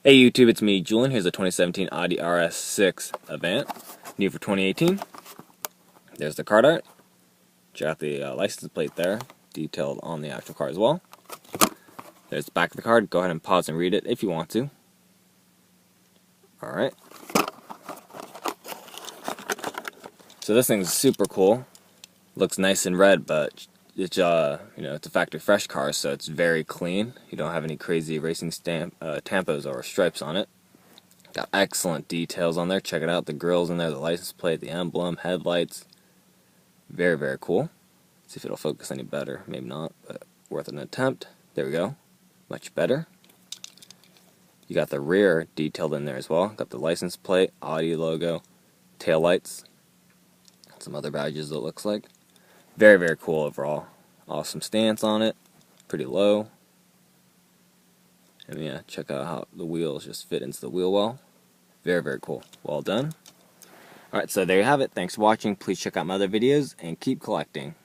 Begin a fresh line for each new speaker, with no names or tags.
Hey YouTube, it's me, Julian. Here's a 2017 Audi RS6 Avant, new for 2018. There's the card art. Check out the license plate there, detailed on the actual car as well. There's the back of the card. Go ahead and pause and read it if you want to. Alright. So this thing's super cool. Looks nice and red, but it's it's a factory fresh car, so it's very clean. You don't have any crazy racing tampos or stripes on it. Got excellent details on there. Check it out. The grille's in there, the license plate, the emblem, headlights. Very, very cool. See if it'll focus any better. Maybe not, but worth an attempt. There we go. Much better. You got the rear detailed in there as well. Got the license plate, Audi logo, tail lights, some other badges it looks like. Very, very cool overall. Awesome stance on it. Pretty low. And yeah, check out how the wheels just fit into the wheel well. Very, very cool. Well done. Alright, so there you have it. Thanks for watching. Please check out my other videos and keep collecting.